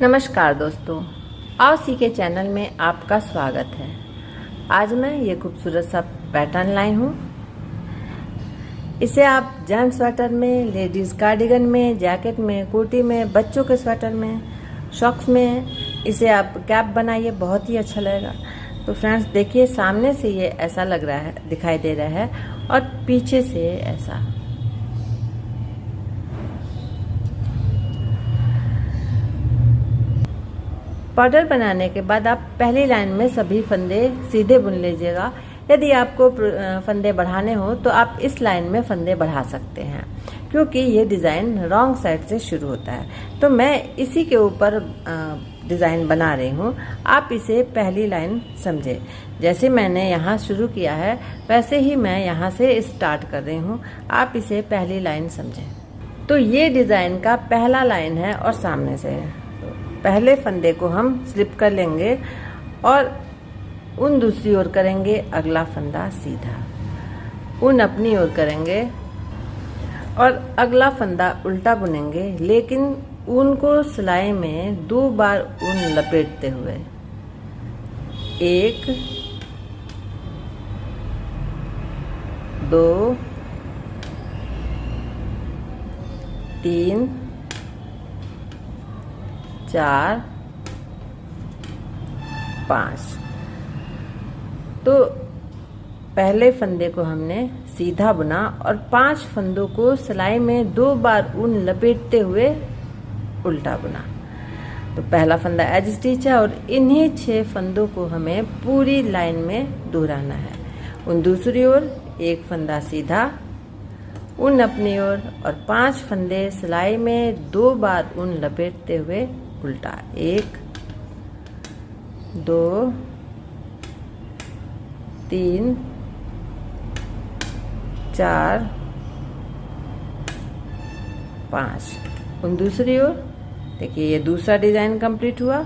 नमस्कार दोस्तों, आओ सीखे चैनल में आपका स्वागत है। आज मैं ये खूबसूरत सा पैटर्न लाई हूँ। इसे आप जेंट्स स्वेटर में, लेडीज़ कार्डिगन में, जैकेट में, कोटी में, बच्चों के स्वेटर में, सॉक्स में, इसे आप कैप बनाइए, बहुत ही अच्छा लगेगा। तो फ्रेंड्स देखिए, सामने से ये ऐसा लग रहा है, दिखाई दे रहा है, और पीछे से ऐसा। बॉर्डर बनाने के बाद आप पहली लाइन में सभी फंदे सीधे बुन लीजिएगा। यदि आपको फंदे बढ़ाने हो तो आप इस लाइन में फंदे बढ़ा सकते हैं, क्योंकि ये डिज़ाइन रॉन्ग साइड से शुरू होता है। तो मैं इसी के ऊपर डिज़ाइन बना रही हूँ। आप इसे पहली लाइन समझे। जैसे मैंने यहाँ शुरू किया है वैसे ही मैं यहाँ से स्टार्ट कर रही हूँ। आप इसे पहली लाइन समझें। तो ये डिज़ाइन का पहला लाइन है और सामने से है। पहले फंदे को हम स्लिप कर लेंगे और उन दूसरी ओर करेंगे अगला फंदा सीधा, उन अपनी ओर करेंगे और अगला फंदा उल्टा बुनेंगे, लेकिन ऊन को सिलाई में 2 बार ऊन लपेटते हुए। 1 2 3 4 5। तो पहले फंदे को हमने सीधा बुना और 5 फंदों को सिलाई में 2 बार ऊन लपेटते हुए उल्टा बुना। तो पहला फंदा एज स्टिच है और इन्हीं 6 फंदों को हमें पूरी लाइन में दोहराना है। उन दूसरी ओर 1 फंदा सीधा, ऊन अपनी ओर, और 5 फंदे सिलाई में 2 बार ऊन लपेटते हुए उल्टा। 1 2 3 4 5। उन दूसरी ओर देखिए, ये दूसरा डिजाइन कंप्लीट हुआ।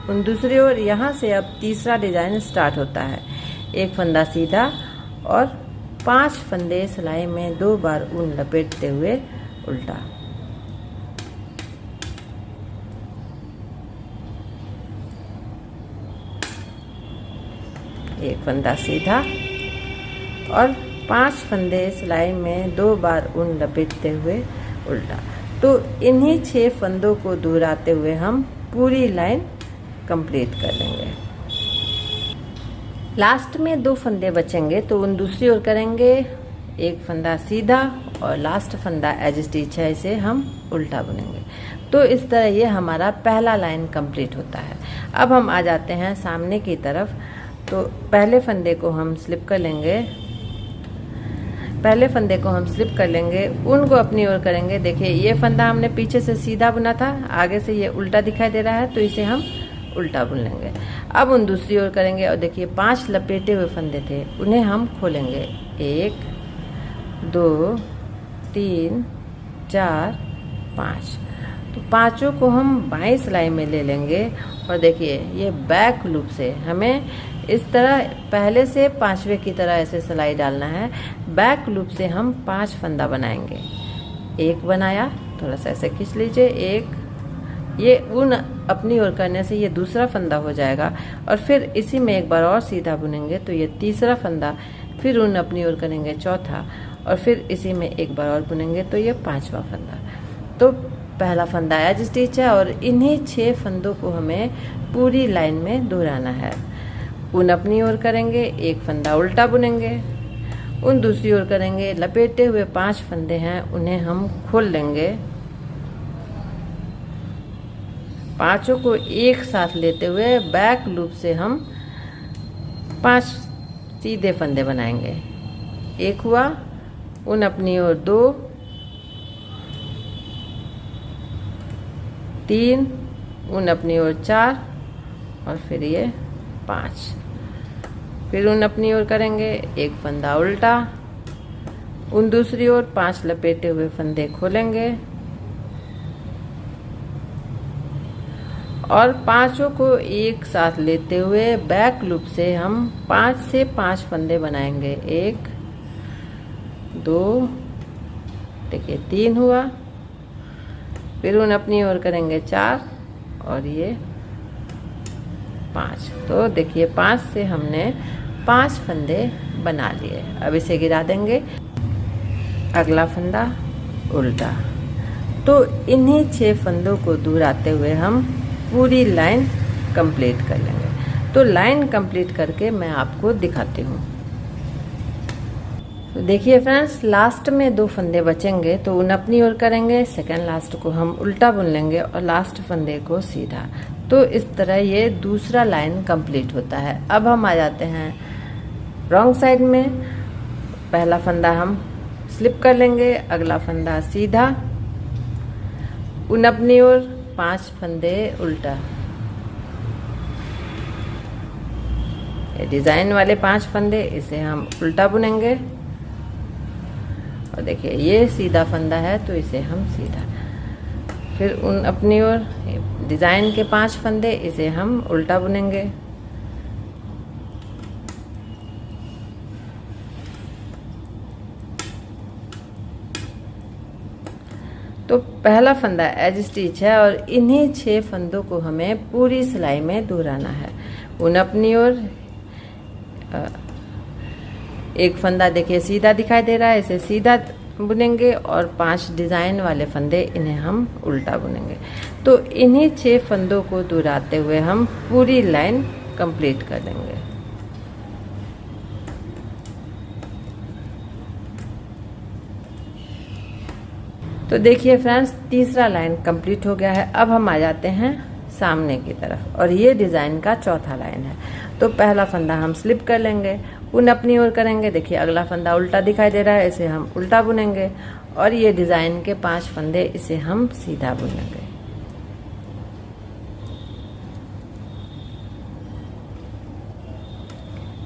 उन दूसरी ओर यहाँ से अब तीसरा डिजाइन स्टार्ट होता है। 1 फंदा सीधा और 5 फंदे सिलाई में 2 बार ऊन लपेटते हुए उल्टा। एक फंदा सीधा और 5 फंदे सिलाई में 2 बार ऊन लपेटते हुए उल्टा। तो इन्हीं 6 फंदों को दोहराते हुए हम पूरी लाइन कंप्लीट कर लेंगे। लास्ट में 2 फंदे बचेंगे, तो उन दूसरी ओर करेंगे 1 फंदा सीधा और लास्ट फंदा एज स्टिच है, इसे हम उल्टा बुनेंगे। तो इस तरह ये हमारा पहला लाइन कंप्लीट होता है। अब हम आ जाते हैं सामने की तरफ। तो पहले फंदे को हम स्लिप कर लेंगे, ऊन को अपनी ओर करेंगे। देखिए, ये फंदा हमने पीछे से सीधा बुना था, आगे से ये उल्टा दिखाई दे रहा है, तो इसे हम उल्टा बुन लेंगे। अब उन दूसरी ओर करेंगे और देखिए 5 लपेटे हुए फंदे थे, उन्हें हम खोलेंगे। 1 2 3 4 5। तो पांचों को हम बाईं सिलाई में ले लेंगे और देखिए ये बैक लूप से हमें इस तरह पहले से 5वें की तरह ऐसे सिलाई डालना है। बैक लूप से हम 5 फंदा बनाएंगे। 1 बनाया, थोड़ा सा ऐसे खींच लीजिए। 1, ये ऊन अपनी ओर करने से ये दूसरा फंदा हो जाएगा और फिर इसी में एक बार और सीधा बुनेंगे तो ये तीसरा फंदा, फिर ऊन अपनी ओर करेंगे चौथा, और फिर इसी में एक बार और बुनेंगे तो ये 5वां फंदा। तो पहला फंदा एज स्टिच है और इन्हीं 6 फंदों को हमें पूरी लाइन में दोहराना है। ऊन अपनी ओर करेंगे, 1 फंदा उल्टा बुनेंगे, ऊन दूसरी ओर करेंगे, लपेटे हुए 5 फंदे हैं उन्हें हम खोल लेंगे। पांचों को एक साथ लेते हुए बैक लूप से हम 5 सीधे फंदे बनाएंगे। 1 हुआ, ऊन अपनी ओर 2 3, ऊन अपनी ओर 4 और फिर ये 5। फिर ऊन अपनी ओर करेंगे, 1 फंदा उल्टा, ऊन दूसरी ओर 5 लपेटे हुए फंदे खोलेंगे और पांचों को एक साथ लेते हुए बैक लूप से हम 5 से 5 फंदे बनाएंगे। 1 2, देखिए 3 हुआ, फिर ऊन अपनी ओर करेंगे 4 और ये 5। तो देखिए 5 से हमने 5 फंदे बना लिए। अब इसे गिरा देंगे, अगला फंदा उल्टा। तो इन्हीं 6 फंदों को दूर आते हुए हम पूरी लाइन कंप्लीट कर लेंगे। तो लाइन कंप्लीट करके मैं आपको दिखाती हूँ। तो देखिए फ्रेंड्स, लास्ट में 2 फंदे बचेंगे तो उन अपनी ओर करेंगे, सेकंड लास्ट को हम उल्टा बुन लेंगे और लास्ट फंदे को सीधा। तो इस तरह ये दूसरा लाइन कंप्लीट होता है। अब हम आ जाते हैं रॉन्ग साइड में। पहला फंदा हम स्लिप कर लेंगे, अगला फंदा सीधा, उन अपनी ओर 5 फंदे उल्टा। ये डिजाइन वाले 5 फंदे, इसे हम उल्टा बुनेंगे। और देखिए ये सीधा फंदा है तो इसे हम सीधा, फिर उन अपनी ओर डिजाइन के 5 फंदे, इसे हम उल्टा बुनेंगे। तो पहला फंदा एज स्टिच है और इन्हीं 6 फंदों को हमें पूरी सिलाई में दोहराना है। उन अपनी ओर एक फंदा देखिए सीधा दिखाई दे रहा है, इसे सीधा बुनेंगे और 5 डिजाइन वाले फंदे, इन्हें हम उल्टा बुनेंगे। तो इन्हीं 6 फंदों को दोहराते हुए हम पूरी लाइन कंप्लीट कर देंगे। तो देखिए फ्रेंड्स, तीसरा लाइन कंप्लीट हो गया है। अब हम आ जाते हैं सामने की तरफ और ये डिजाइन का चौथा लाइन है। तो पहला फंदा हम स्लिप कर लेंगे, उन अपनी ओर करेंगे। देखिए अगला फंदा उल्टा दिखाई दे रहा है, इसे हम उल्टा बुनेंगे और ये डिजाइन के 5 फंदे, इसे हम सीधा बुनेंगे।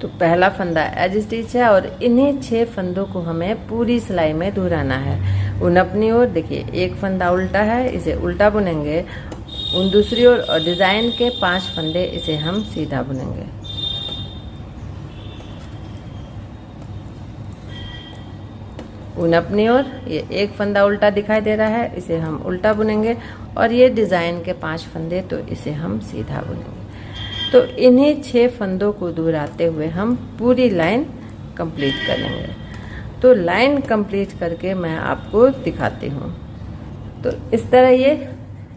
तो पहला फंदा एज स्टिच है और इन्हीं 6 फंदों को हमें पूरी सिलाई में दोहराना है। उन अपनी ओर देखिए एक फंदा उल्टा है, इसे उल्टा बुनेंगे, उन दूसरी ओर और डिजाइन के 5 फंदे, इसे हम सीधा बुनेंगे। उन अपनी ओर ये एक फंदा उल्टा दिखाई दे रहा है, इसे हम उल्टा बुनेंगे और ये डिजाइन के 5 फंदे, तो इसे हम सीधा बुनेंगे। तो इन्हीं 6 फंदों को दोहराते हुए हम पूरी लाइन कंप्लीट कर लेंगे। तो लाइन कंप्लीट करके मैं आपको दिखाती हूँ। तो इस तरह ये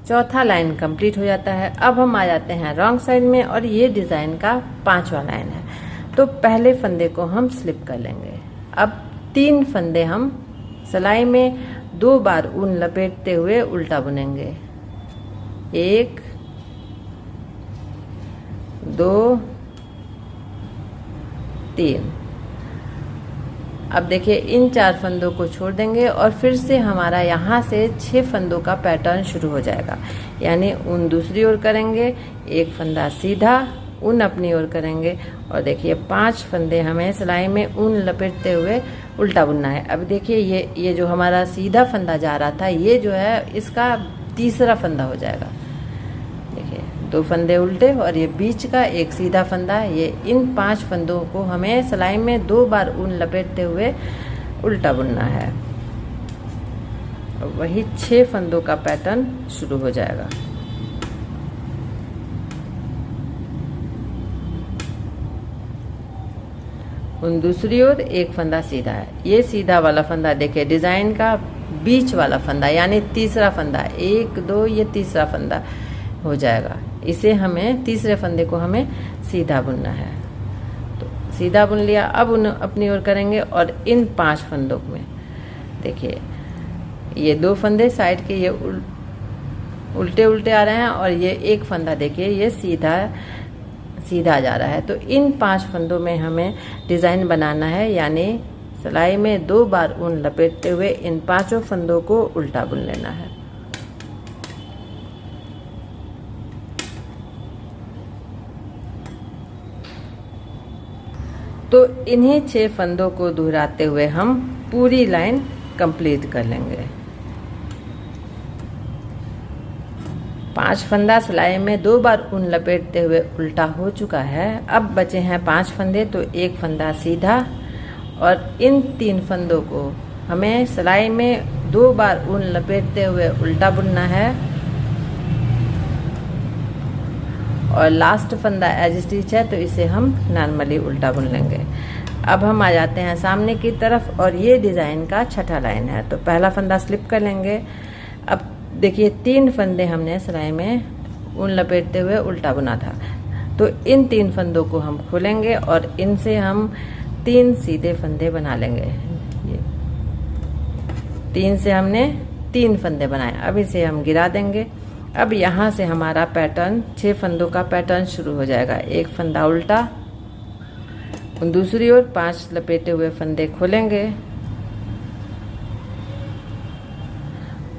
चौथा लाइन कंप्लीट हो जाता है। अब हम आ जाते हैं रॉन्ग साइड में और ये डिजाइन का 5वां लाइन है। तो पहले फंदे को हम स्लिप कर लेंगे। अब 3 फंदे हम सिलाई में 2 बार ऊन लपेटते हुए उल्टा बुनेंगे। 1 2 3। अब देखिए इन 4 फंदों को छोड़ देंगे और फिर से हमारा यहाँ से 6 फंदों का पैटर्न शुरू हो जाएगा। यानी ऊन दूसरी ओर करेंगे, एक फंदा सीधा, ऊन अपनी ओर करेंगे और देखिए 5 फंदे हमें सिलाई में ऊन लपेटते हुए उल्टा बुनना है। अब देखिए ये जो हमारा सीधा फंदा जा रहा था, ये जो है इसका तीसरा फंदा हो जाएगा। देखिए 2 फंदे उल्टे और ये बीच का एक सीधा फंदा, ये इन 5 फंदों को हमें सिलाई में 2 बार ऊन लपेटते हुए उल्टा बुनना है। वही 6 फंदों का पैटर्न शुरू हो जाएगा। उन दूसरी ओर एक फंदा सीधा है, ये सीधा वाला फंदा देखिए डिजाइन का बीच वाला फंदा, यानी तीसरा फंदा, 1 2 ये तीसरा फंदा हो जाएगा। इसे हमें तीसरे फंदे को हमें सीधा बुनना है। तो सीधा बुन लिया। अब उन अपनी ओर करेंगे और इन 5 फंदों में देखिए ये 2 फंदे साइड के ये उल्टे उल्टे आ रहे हैं और ये एक फंदा देखिए ये सीधा जा रहा है। तो इन 5 फंदों में हमें डिजाइन बनाना है, यानी सिलाई में 2 बार ऊन लपेटते हुए इन 5 फंदों को उल्टा बुन लेना है। तो इन्हीं 6 फंदों को दोहराते हुए हम पूरी लाइन कंप्लीट कर लेंगे। 5 फंदा सिलाई में 2 बार ऊन लपेटते हुए उल्टा हो चुका है। अब बचे हैं 5 फंदे, तो एक फंदा सीधा और इन 3 फंदों को हमें सिलाई में 2 बार ऊन लपेटते हुए उल्टा बुनना है। और लास्ट फंदा एज स्टिच है तो इसे हम नॉर्मली उल्टा बुन लेंगे। अब हम आ जाते हैं सामने की तरफ और ये डिज़ाइन का छठा लाइन है। तो पहला फंदा स्लिप कर लेंगे। अब देखिए 3 फंदे हमने सिलाई में ऊन लपेटते हुए उल्टा बुना था, तो इन 3 फंदों को हम खोलेंगे और इनसे हम 3 सीधे फंदे बना लेंगे। ये 3 से हमने 3 फंदे बनाए, अब इसे हम गिरा देंगे। अब यहाँ से हमारा पैटर्न 6 फंदों का पैटर्न शुरू हो जाएगा। एक फंदा उल्टा, दूसरी ओर 5 लपेटे हुए फंदे खोलेंगे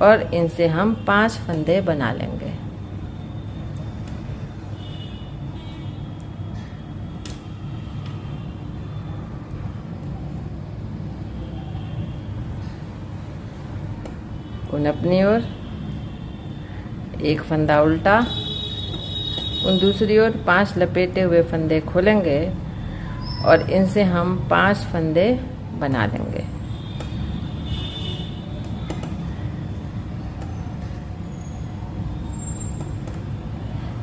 और इनसे हम 5 फंदे बना लेंगे। उन अपनी ओर एक फंदा उल्टा, उन दूसरी ओर 5 लपेटे हुए फंदे खोलेंगे और इनसे हम 5 फंदे बना लेंगे।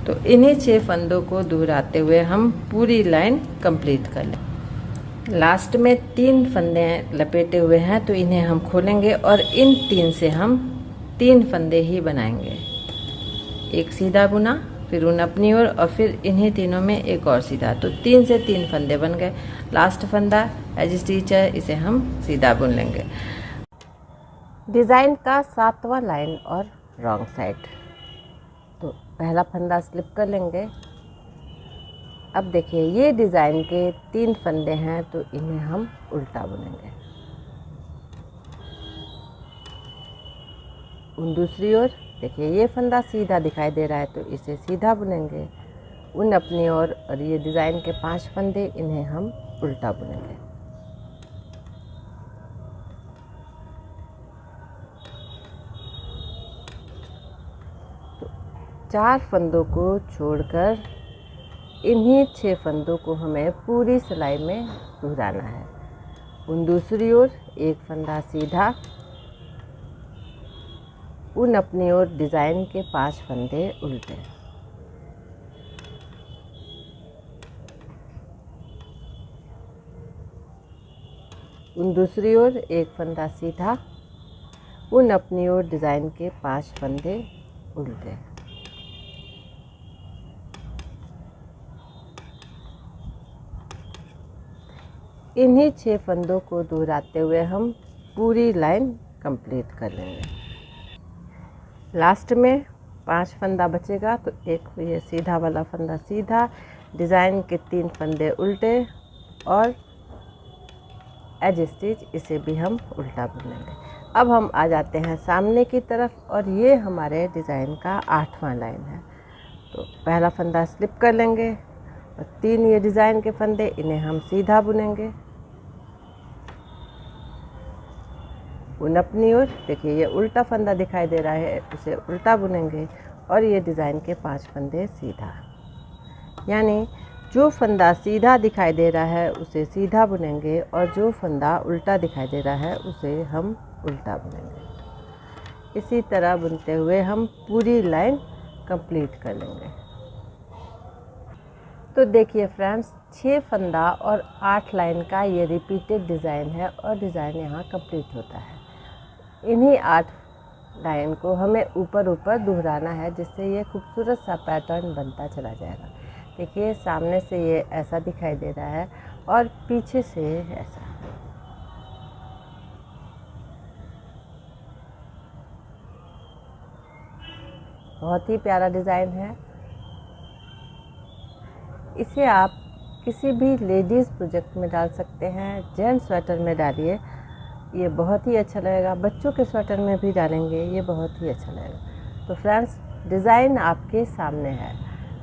तो इन्हीं 6 फंदों को दोहराते हुए हम पूरी लाइन कंप्लीट कर लें। लास्ट में 3 फंदे लपेटे हुए हैं तो इन्हें हम खोलेंगे और इन 3 से हम 3 फंदे ही बनाएंगे। एक सीधा बुना, फिर उन अपनी ओर और फिर इन्हीं तीनों में एक और सीधा, तो 3 से 3 फंदे बन गए। लास्ट फंदा एज स्टिच है, इसे हम सीधा बुन लेंगे। डिज़ाइन का 7वां लाइन और रॉन्ग साइड। तो पहला फंदा स्लिप कर लेंगे। अब देखिए ये डिज़ाइन के 3 फंदे हैं तो इन्हें हम उल्टा बुनेंगे। उन दूसरी ओर देखिए ये फंदा सीधा दिखाई दे रहा है तो इसे सीधा बुनेंगे। उन अपनी ओर और ये डिज़ाइन के 5 फंदे, इन्हें हम उल्टा बुनेंगे। तो 4 फंदों को छोड़कर इन्हीं 6 फंदों को हमें पूरी सिलाई में दोहराना है। उन दूसरी ओर एक फंदा सीधा, उन अपनी ओर डिज़ाइन के 5 फंदे उल्टे। उन दूसरी ओर एक फंदा सीधा, उन अपनी ओर डिज़ाइन के 5 फंदे उल्टे। इन्हीं 6 फंदों को दोहराते हुए हम पूरी लाइन कंप्लीट कर लेंगे। लास्ट में 5 फंदा बचेगा तो एक ये सीधा वाला फंदा सीधा, डिज़ाइन के 3 फंदे उल्टे और एज स्टिच, इसे भी हम उल्टा बुनेंगे। अब हम आ जाते हैं सामने की तरफ और ये हमारे डिज़ाइन का 8वां लाइन है। तो पहला फंदा स्लिप कर लेंगे और 3 ये डिज़ाइन के फंदे, इन्हें हम सीधा बुनेंगे। उन अपनी ओर देखिए ये उल्टा फंदा दिखाई दे रहा है, उसे उल्टा बुनेंगे और ये डिज़ाइन के 5 फंदे सीधा। यानी जो फंदा सीधा दिखाई दे रहा है उसे सीधा बुनेंगे और जो फंदा उल्टा दिखाई दे रहा है उसे हम उल्टा बुनेंगे। इसी तरह बुनते हुए हम पूरी लाइन कंप्लीट कर लेंगे। तो देखिए फ्रेंड्स, 6 फंदा और 8 लाइन का ये रिपीटेड डिज़ाइन है और डिज़ाइन यहाँ कंप्लीट होता है। इन्हीं 8 लाइन को हमें ऊपर ऊपर दोहराना है जिससे ये खूबसूरत सा पैटर्न बनता चला जाएगा। देखिए सामने से ये ऐसा दिखाई दे रहा है और पीछे से ऐसा। बहुत ही प्यारा डिज़ाइन है। इसे आप किसी भी लेडीज़ प्रोजेक्ट में डाल सकते हैं, जेंट्स स्वेटर में डालिए, ये बहुत ही अच्छा लगेगा। बच्चों के स्वेटर में भी डालेंगे, ये बहुत ही अच्छा लगेगा। तो फ्रेंड्स, डिज़ाइन आपके सामने है,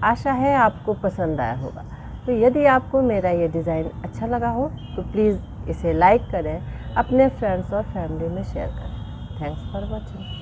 आशा है आपको पसंद आया होगा। तो यदि आपको मेरा ये डिज़ाइन अच्छा लगा हो तो प्लीज़ इसे लाइक करें, अपने फ्रेंड्स और फैमिली में शेयर करें। Thanks for watching.